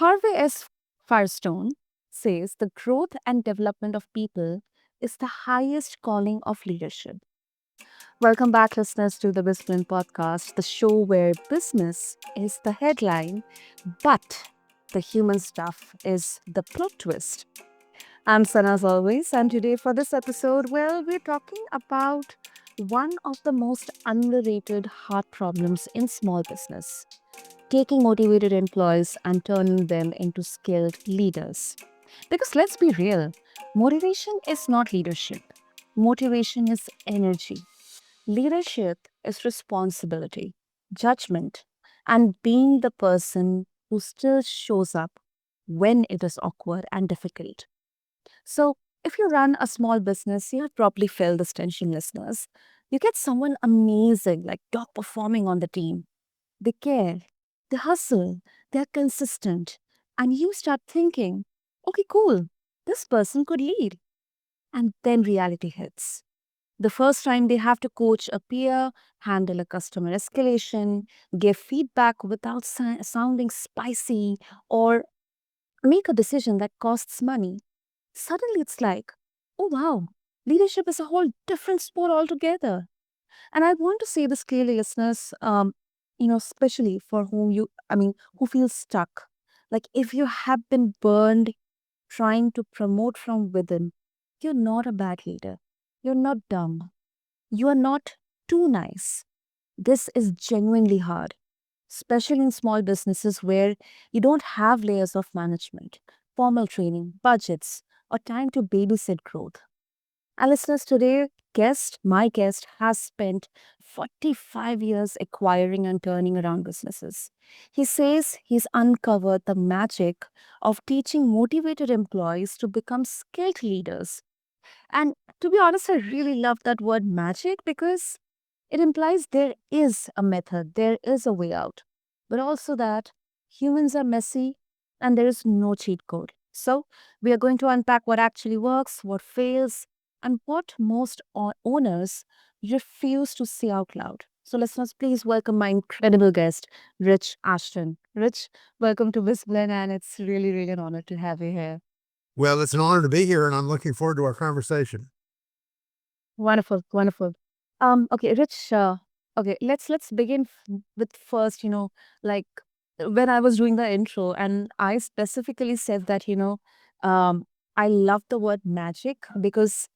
Harvey S. Firestone says the growth and development of people is the highest calling of leadership. Welcome back, listeners, to the BizBlend Podcast, the show where business is the headline, but the human stuff is the plot twist. I'm Sana, as always, and today for this episode, we're talking about one of the most underrated hard problems in small business, taking motivated employees and turning them into skilled leaders. Because let's be real, motivation is not leadership, motivation is energy. Leadership is responsibility, judgment, and being the person who still shows up when it is awkward and difficult. So, if you run a small business, you have probably felt this tension, listeners. You get someone amazing, like top performing on the team. They care, they hustle, they're consistent. And you start thinking, okay, cool, this person could lead. And then reality hits. The first time they have to coach a peer, handle a customer escalation, give feedback without sounding spicy, or make a decision that costs money, suddenly it's like, oh wow, leadership is a whole different sport altogether. And I want to say this clearly, listeners, especially for who feel stuck. Like if you have been burned trying to promote from within, you're not a bad leader. You're not dumb. You are not too nice. This is genuinely hard, especially in small businesses where you don't have layers of management, formal training, budgets, or time to babysit growth. Our listeners today, my guest has spent 45 years acquiring and turning around businesses. He says he's uncovered the magic of teaching motivated employees to become skilled leaders. And to be honest, I really love that word magic because it implies there is a method, there is a way out, but also that humans are messy and there is no cheat code. So, we are going to unpack what actually works, what fails, and what most owners refuse to say out loud. So, listeners, please welcome my incredible guest, Rich Ashton. Rich, welcome to BizBlend, and it's really, really an honor to have you here. Well, it's an honor to be here, and I'm looking forward to our conversation. Wonderful, wonderful. Okay, Rich. Okay, let's begin with first. Like when I was doing the intro, and I specifically said that um, I love the word magic because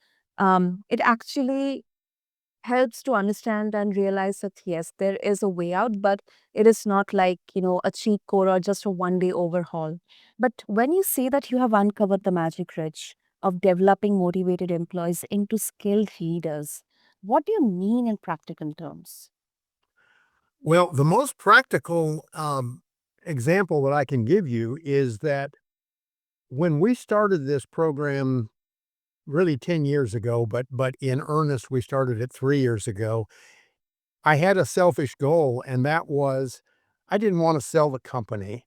it actually helps to understand and realize that yes, there is a way out, but it is not like a cheat code or just a one-day overhaul. But when you say that you have uncovered the magic, Rich, of developing motivated employees into skilled leaders, what do you mean in practical terms? Well, the most practical example that I can give you is that when we started this program, really 10 years ago, but in earnest, we started it 3 years ago. I had a selfish goal, and that was I didn't want to sell the company.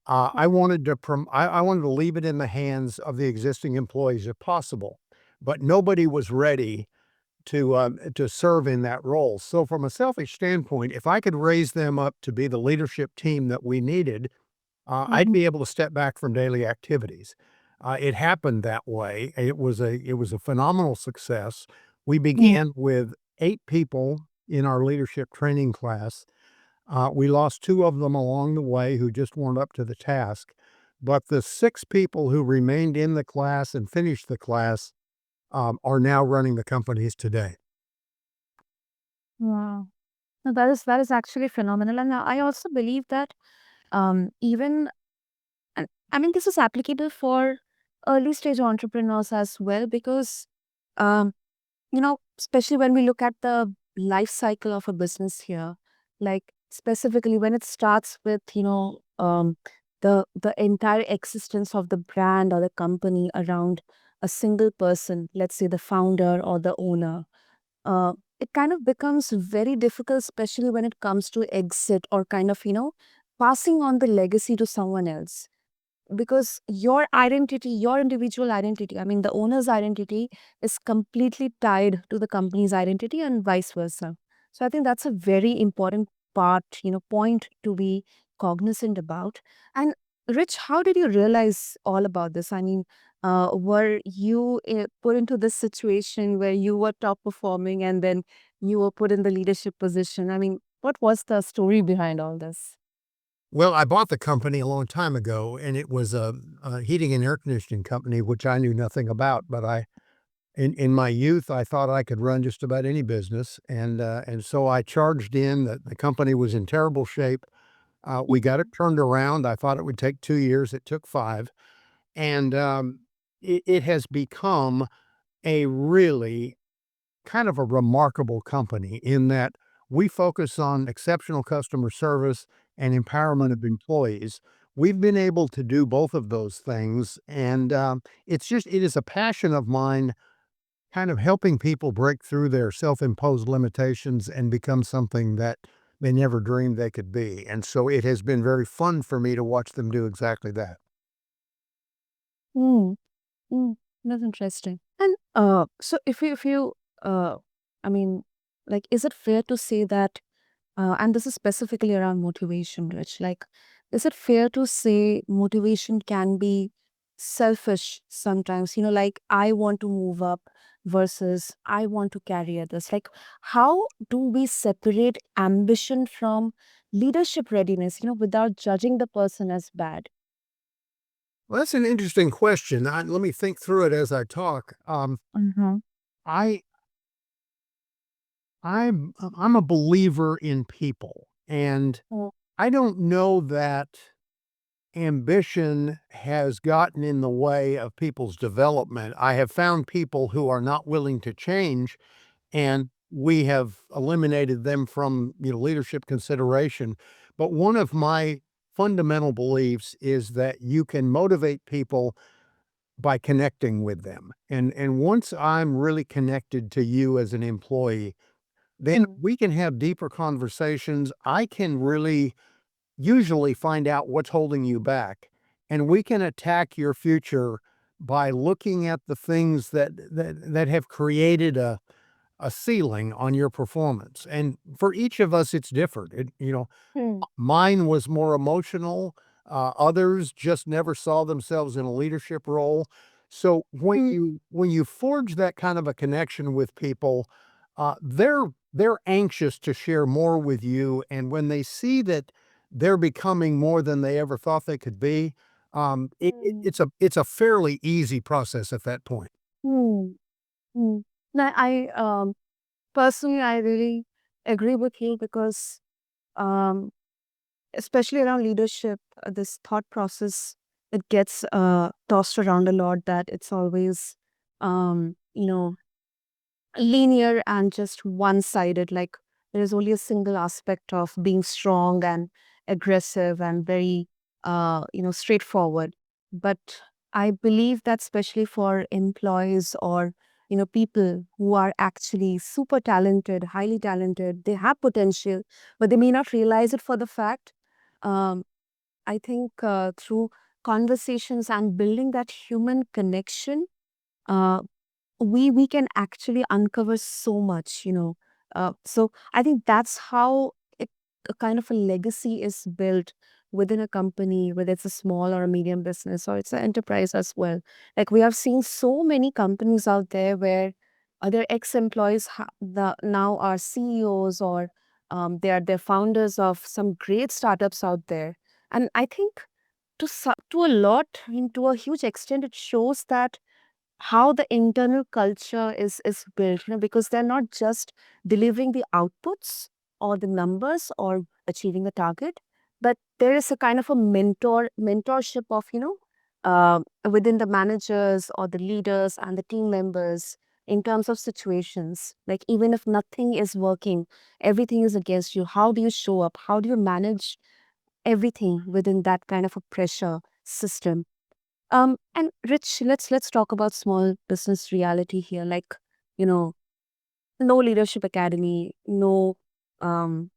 I wanted to leave it in the hands of the existing employees if possible, but nobody was ready to serve in that role. So from a selfish standpoint, if I could raise them up to be the leadership team that we needed, I'd Mm-hmm. be able to step back from daily activities. It happened that way. It was a phenomenal success. We began with 8 people in our leadership training class. We lost 2 of them along the way who just weren't up to the task, but the 6 people who remained in the class and finished the class, are now running the companies today. Wow. No, that is actually phenomenal. And I also believe that even and I mean this is applicable for early stage entrepreneurs as well because um, especially when we look at the life cycle of a business here, like specifically when it starts with, the entire existence of the brand or the company around a single person, let's say the founder or the owner, uh, it kind of becomes very difficult, especially when it comes to exit or kind of, passing on the legacy to someone else because your identity, your individual identity, I mean, the owner's identity is completely tied to the company's identity and vice versa. So I think that's a very important point to be cognizant about. And Rich, how did you realize all about this? I mean, were you put into this situation where you were top performing and then you were put in the leadership position? I mean, what was the story behind all this? Well, I bought the company a long time ago, and it was a heating and air conditioning company, which I knew nothing about. But in my youth, I thought I could run just about any business, and so I charged in. The company was in terrible shape. We got it turned around. I thought it would take 2 years. It took 5, and it has become a really kind of a remarkable company in that we focus on exceptional customer service and empowerment of employees. We've been able to do both of those things, and it is a passion of mine, kind of helping people break through their self-imposed limitations and become something that they never dreamed they could be. And so it has been very fun for me to watch them do exactly that. Mm, mm, that's interesting. And so if you, uh, I mean, like, is it fair to say that, and this is specifically around motivation, Rich, like, is it fair to say motivation can be selfish sometimes? Like, I want to move up versus I want to carry others. Like, how do we separate ambition from leadership readiness, without judging the person as bad? Well, that's an interesting question. Let me think through it as I talk. Mm-hmm. I I'm a believer in people, and I don't know that ambition has gotten in the way of people's development. I have found people who are not willing to change, and we have eliminated them from, leadership consideration. But one of my fundamental beliefs is that you can motivate people by connecting with them. And once I'm really connected to you as an employee, then Mm, we can have deeper conversations. I can really usually find out what's holding you back, and we can attack your future by looking at the things that have created a ceiling on your performance. And for each of us, it's different. mm, Mine was more emotional. Others just never saw themselves in a leadership role. So mm, when you forge that kind of a connection with people, they're anxious to share more with you, and when they see that they're becoming more than they ever thought they could be, mm, it's a fairly easy process at that point. mm, mm. Now, personally, I really agree with you because, um, especially around leadership, this thought process, it gets tossed around a lot that it's always, um, you know, linear and just one sided. Like, there is only a single aspect of being strong and aggressive and very, straightforward. But I believe that, especially for employees or people who are actually super talented, highly talented, they have potential, but they may not realize it for the fact. Um, I think through conversations and building that human connection, uh, we can actually uncover so much. So I think that's how a kind of a legacy is built within a company, whether it's a small or a medium business or it's an enterprise as well. Like, we have seen so many companies out there where other ex-employees now are CEOs, or they are the founders of some great startups out there. And I think to a lot, I mean, to a huge extent, it shows that how the internal culture is built, because they're not just delivering the outputs or the numbers or achieving the target, but there is a kind of a mentorship of, within the managers or the leaders and the team members, in terms of situations, like, even if nothing is working, everything is against you, how do you show up, how do you manage everything within that kind of a pressure system? And Rich, let's talk about small business reality here. Like, you know, no leadership academy, no um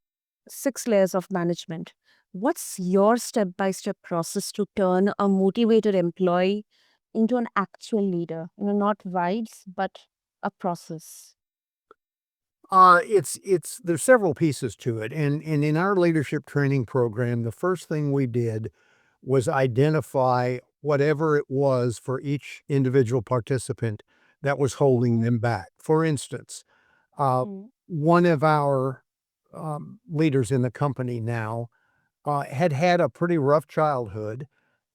6 layers of management. What's your step-by-step process to turn a motivated employee into an actual leader? Not vibes, but a process. It's there's several pieces to it, and in our leadership training program, the first thing we did was identify whatever it was for each individual participant that was holding them back. For instance, uh, Mm. one of our leaders in the company now had had a pretty rough childhood,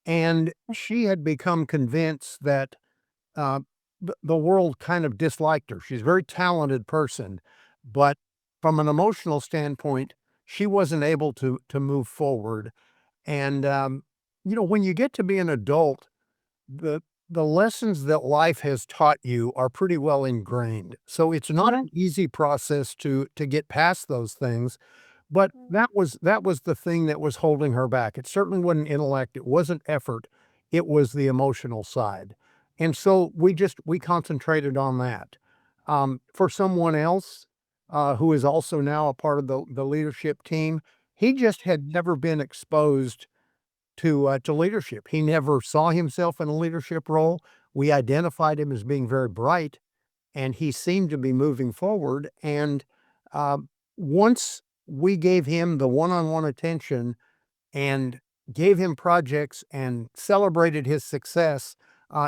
and she had become convinced that uh, the world kind of disliked her. She's a very talented person, but from an emotional standpoint, she wasn't able to move forward. And when you get to be an adult, the the lessons that life has taught you are pretty well ingrained. So it's not Right. an easy process to get past those things, but that was the thing that was holding her back. It certainly wasn't intellect, it wasn't effort, it was the emotional side. And so we concentrated on that. For someone else, who is also now a part of the leadership team, he just had never been exposed to leadership. He never saw himself in a leadership role. We identified him as being very bright, and he seemed to be moving forward. And once we gave him the one-on-one attention and gave him projects and celebrated his success,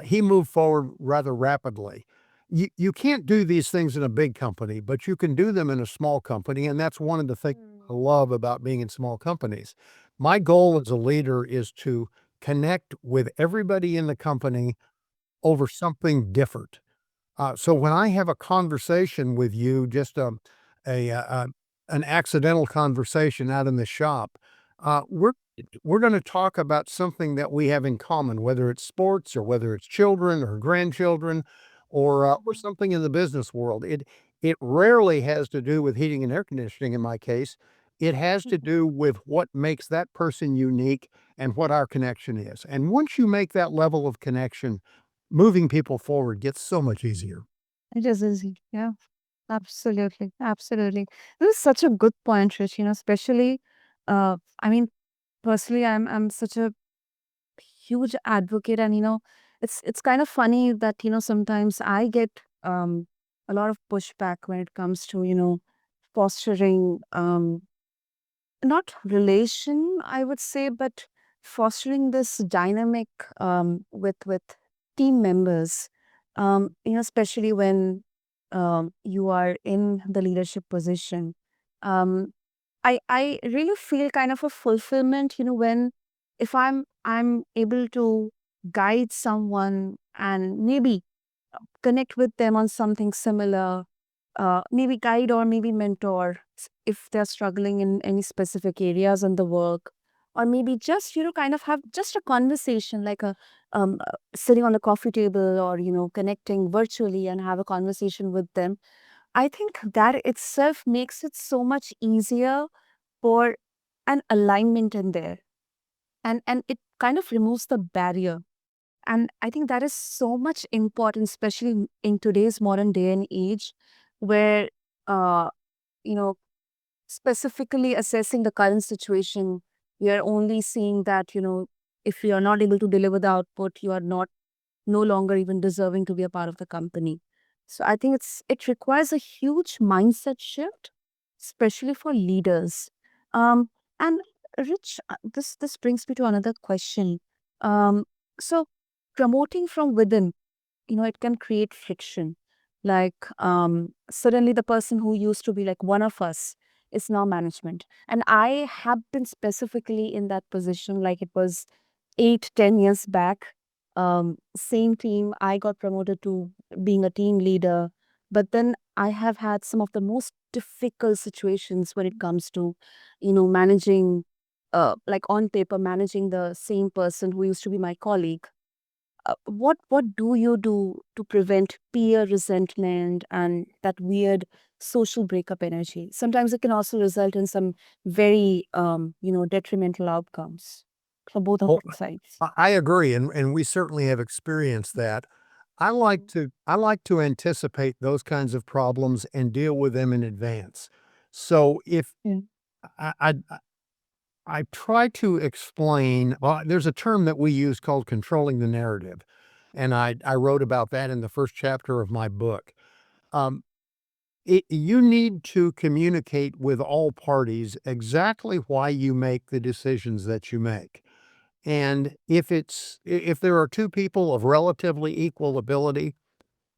he moved forward rather rapidly. You can't do these things in a big company, but you can do them in a small company, and that's one of the things I love about being in small companies. My goal as a leader is to connect with everybody in the company over something different. So when I have a conversation with you, just a, uh, uh, an accidental conversation out in the shop, we're going to talk about something that we have in common, whether it's sports or whether it's children or grandchildren, or something in the business world. It rarely has to do with heating and air conditioning. In my case, it has to do with what makes that person unique and what our connection is. And once you make that level of connection, moving people forward gets so much easier. It is easy. Yeah, absolutely. Absolutely. This is such a good point, Rich, especially, I mean, personally, I'm such a huge advocate, and it's kind of funny that sometimes I get a lot of pushback when it comes to fostering not relation, I would say, but fostering this dynamic with team members, especially when you are in the leadership position. um, I really feel kind of a fulfillment, when if I'm able to guide someone and maybe connect with them on something similar, maybe guide or maybe mentor if they're struggling in any specific areas in the work, or maybe just kind of have just a conversation like sitting on the coffee table, or connecting virtually and have a conversation with them. I think that itself makes it so much easier for an alignment in there, and it kind of removes the barrier. And I think that is so much important, especially in today's modern day and age, where uh you know specifically assessing the current situation, we are only seeing that if you are not able to deliver the output, you are not no longer even deserving to be a part of the company. So I think it requires a huge mindset shift, especially for leaders. Um, and Rich, this brings me to another question. Um, so promoting from within, it can create friction. Like suddenly the person who used to be like one of us is now management. And I have been specifically in that position, like it was 8, 10 years back. Same team, I got promoted to being a team leader. But then I have had some of the most difficult situations when it comes to, managing, like on paper, managing the same person who used to be my colleague. What do you do to prevent peer resentment and that weird social breakup energy? Sometimes it can also result in some very detrimental outcomes for both of Oh, the sides. I agree, and we certainly have experienced that. I like to anticipate those kinds of problems and deal with them in advance. So if Yeah. I I I try to explain, well, there's a term that we use called controlling the narrative, and I wrote about that in the first chapter of my book. Um, you need to communicate with all parties exactly why you make the decisions that you make. And if there are two people of relatively equal ability,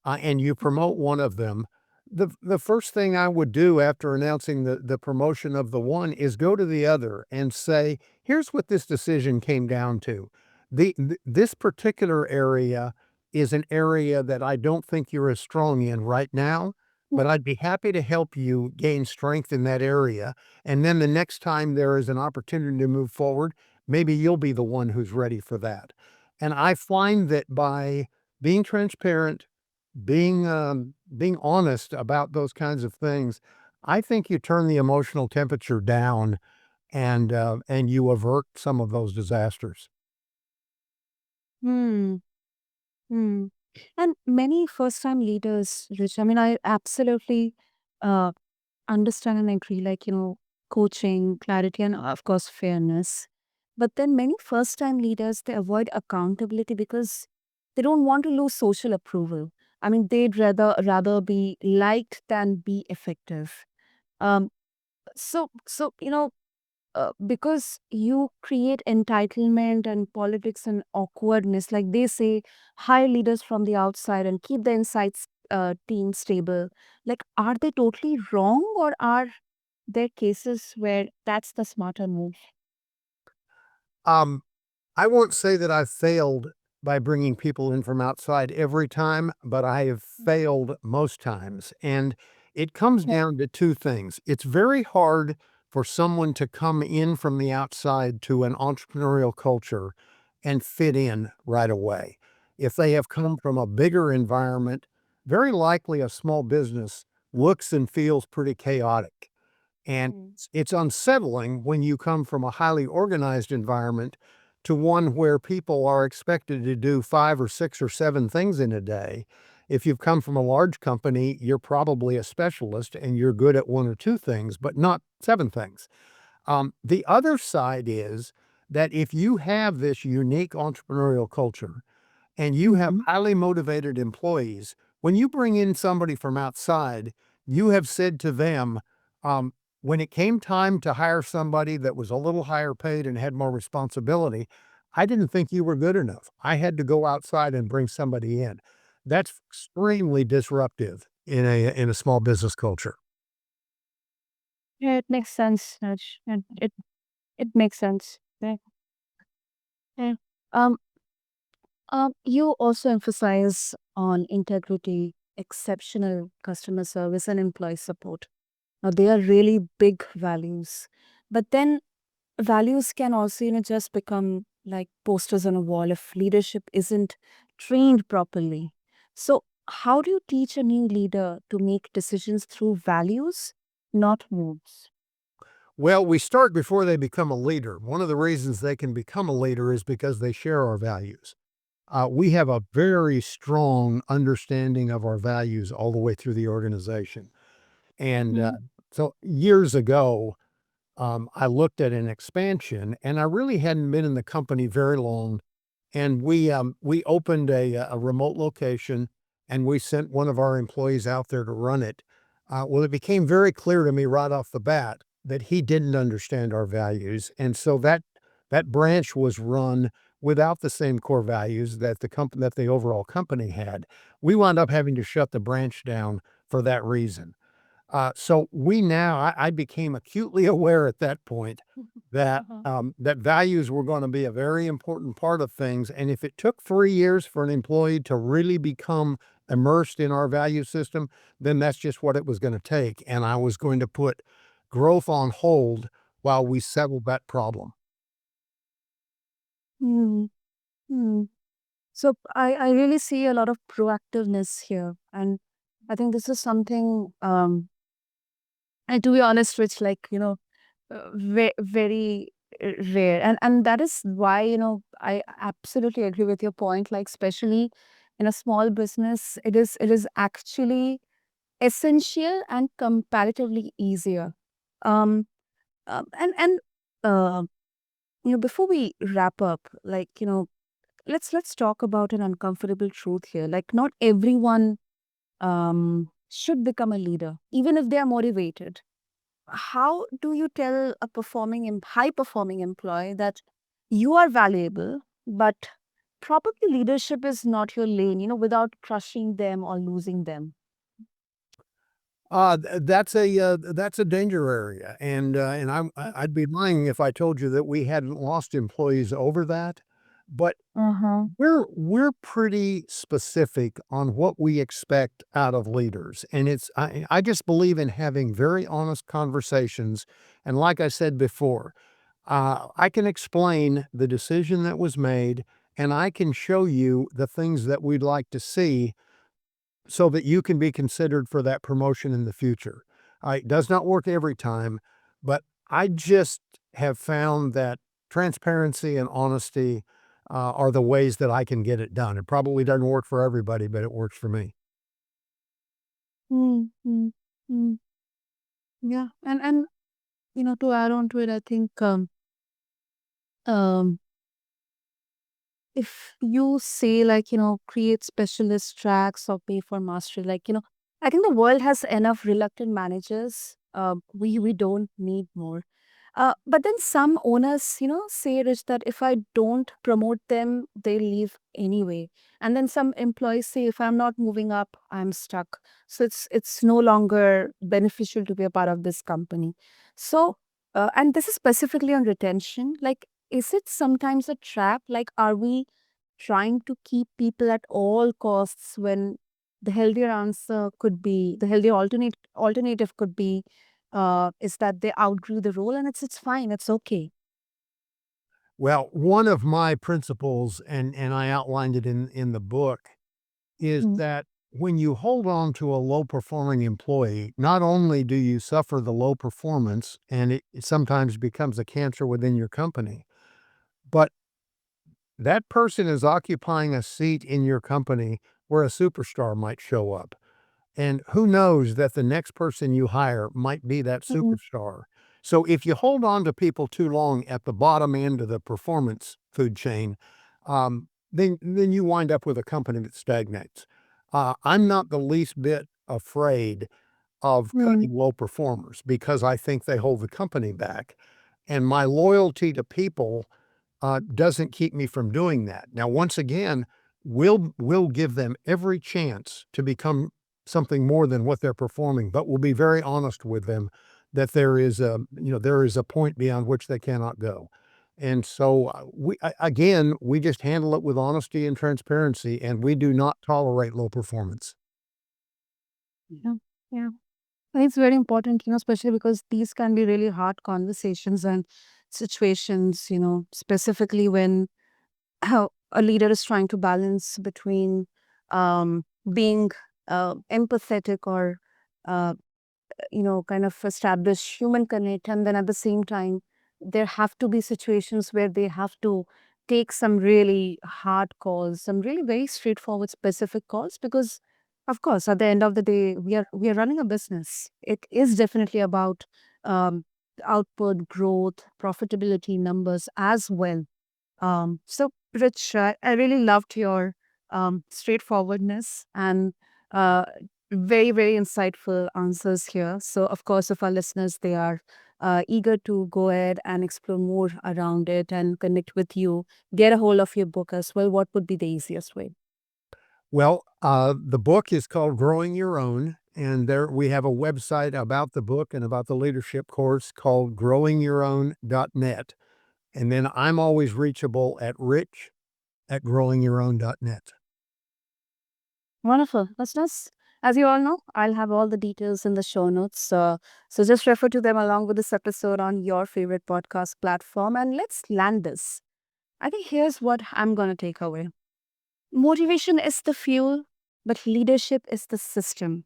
and you promote one of them, the first thing I would do after announcing the promotion of the one is go to the other and say, "Here's what this decision came down to. This particular area is an area that I don't think you're as strong in right now, but I'd be happy to help you gain strength in that area. And then the next time there is an opportunity to move forward, maybe you'll be the one who's ready for that." And I find that by being transparent, being honest about those kinds of things, I think you turn the emotional temperature down and you avert some of those disasters. Hmm. Hmm. And many first-time leaders, Rich, I mean, I absolutely uh, understand and agree, like, coaching, clarity, and of course, fairness. But then many first-time leaders, they avoid accountability because they don't want to lose social approval. I mean, they'd rather be liked than be effective. Um, because you create entitlement and politics and awkwardness, like they say, hire leaders from the outside and keep the insights team stable. Like, are they totally wrong, or are there cases where that's the smarter move? Um, I won't say that I've failed by bringing people in from outside every time, but I have failed most times. And it comes down to two things. It's very hard for someone to come in from the outside to an entrepreneurial culture and fit in right away. If they have come from a bigger environment, very likely a small business looks and feels pretty chaotic. And Mm. it's unsettling when you come from a highly organized environment to one where people are expected to do 5 or 6 or 7 things in a day. If you've come from a large company, you're probably a specialist and you're good at 1 or 2 things, but not 7 things. The other side is that if you have this unique entrepreneurial culture and you have Mhm. highly motivated employees, when you bring in somebody from outside, you have said to them, when it came time to hire somebody that was a little higher paid and had more responsibility, I didn't think you were good enough. I had to go outside and bring somebody in. That's extremely disruptive in a small business culture. Yeah, it makes sense, Rich. And it makes sense. Yeah. Yeah. Um, you also emphasize on integrity, exceptional customer service, and employee support. Now, they are really big values. But then values can also, just become like posters on a wall if leadership isn't trained properly. So, how do you teach a new leader to make decisions through values, not moods? Well, we start before they become a leader. One of the reasons they can become a leader is because they share our values. We have a very strong understanding of our values all the way through the organization. And Mhm. so years ago, I looked at an expansion, and I really hadn't been in the company very long. And we opened a remote location, and we sent one of our employees out there to run it. Well, it became very clear to me right off the bat that he didn't understand our values, and so that branch was run without the same core values that the overall company had. We wound up having to shut the branch down for that reason. So I became acutely aware at that point that Uh-huh. that values were going to be a very important part of things. And if it took 3 years for an employee to really become immersed in our value system, then that's just what it was going to take. And I was going to put growth on hold while we settled that problem. Hmm. Hmm. So I really see a lot of proactiveness here. And I think this is something, and to be honest, Rich, like, very rare. And that is why, I absolutely agree with your point. Like, especially in a small business, it is actually essential and comparatively easier. Um, and uh, before we wrap up, like, let's talk about an uncomfortable truth here. Like, not everyone should become a leader, even if they are motivated. How do you tell a high performing employee that You are valuable, but probably leadership is not your lane, without crushing them or losing them. That's a danger area, and I'd be lying if I told you that we hadn't lost employees over that, but Uh-huh. we're pretty specific on what we expect out of leaders, and I just believe in having very honest conversations, and like I said before, I can explain the decision that was made, and I can show you the things that we'd like to see so that you can be considered for that promotion in the future. It does not work every time, but I just have found that transparency and honesty are the ways that I can get it done. It probably doesn't work for everybody, but it works for me. Mm, mm, mm. Yeah, and to add on to it, I think um if you say, like, create specialist tracks or pay for mastery, like, I think the world has enough reluctant managers. We don't need more. But then some owners, say, Rich, that if I don't promote them, they leave anyway. And then some employees say, if I'm not moving up, I'm stuck. So it's no longer beneficial to be a part of this company. So, and this is specifically on retention. Like, is it sometimes a trap? Like, are we trying to keep people at all costs when the healthier alternative could be is that they outgrew the role, and it's fine, it's okay. Well, one of my principles, and I outlined it in the book, is Mm, that when you hold on to a low performing employee, not only do you suffer the low performance and it sometimes becomes a cancer within your company, but that person is occupying a seat in your company where a superstar might show up. And who knows that the next person you hire might be that mm, superstar. So if you hold on to people too long at the bottom end of the performance food chain, then you wind up with a company that stagnates. I'm not the least bit afraid of mm, cutting low performers because I think they hold the company back. And my loyalty to people doesn't keep me from doing that. Now, once again, we'll give them every chance to become something more than what they're performing, but we'll be very honest with them that there is a point beyond which they cannot go. And so again, we just handle it with honesty and transparency, and we do not tolerate low performance. yeah, yeah. I think it's very important, especially because these can be really hard conversations and situations, specifically when how a leader is trying to balance between being empathetic or uh, kind of establish human connect. And then at the same time, there have to be situations where they have to take some really hard calls, some really very straightforward, specific calls, because of course, at the end of the day, we are running a business. It is definitely about um, output, growth, profitability numbers as well. So, Rich, I really loved your straightforwardness and uh, very, very insightful answers here. So, of course, if our listeners, they are eager to go ahead and explore more around it and connect with you, get a hold of your book as well, what would be the easiest way? Well, the book is called Growing Your Own, and there we have a website about the book and about the leadership course called growingyourown.net. And then I'm always reachable at rich@growingyourown.net. Wonderful. Listeners, as you all know, I'll have all the details in the show notes. So just refer to them along with this episode on your favorite podcast platform, and let's land this. I think here's what I'm going to take away. Motivation is the fuel, but leadership is the system.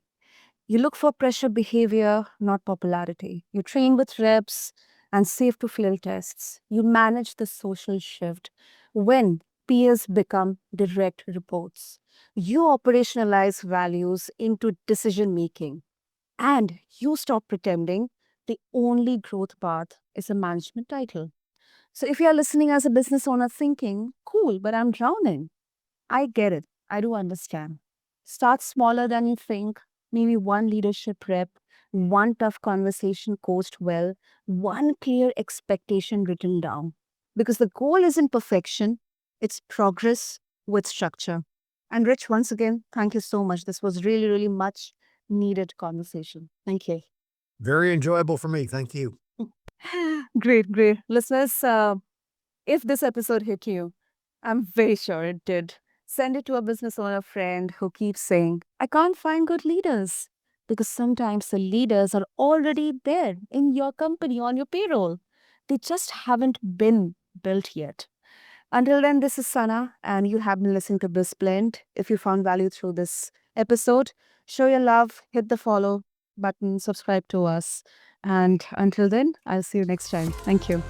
You look for pressure behavior, not popularity. You train with reps and safe to fail tests. You manage the social shift when peers become direct reports. You operationalize values into decision making, and you stop pretending the only growth path is a management title. So if you are listening as a business owner thinking, cool, but I'm drowning, I get it. I do understand. Start smaller than you think. Maybe one leadership rep, one tough conversation coached well, one clear expectation written down. because the goal isn't perfection, it's progress with structure. And Rich, once again, thank you so much. This was really, really much needed conversation. Thank you. Very enjoyable for me. Thank you. Great, great. Listeners, if this episode hit you, I'm very sure it did. Send it to a business owner friend who keeps saying, I can't find good leaders. Because sometimes the leaders are already there in your company on your payroll. They just haven't been built yet. Until then, this is Sana, and you have been listening to BizBlend. If you found value through this episode, show your love, hit the follow button, subscribe to us. And until then, I'll see you next time. Thank you.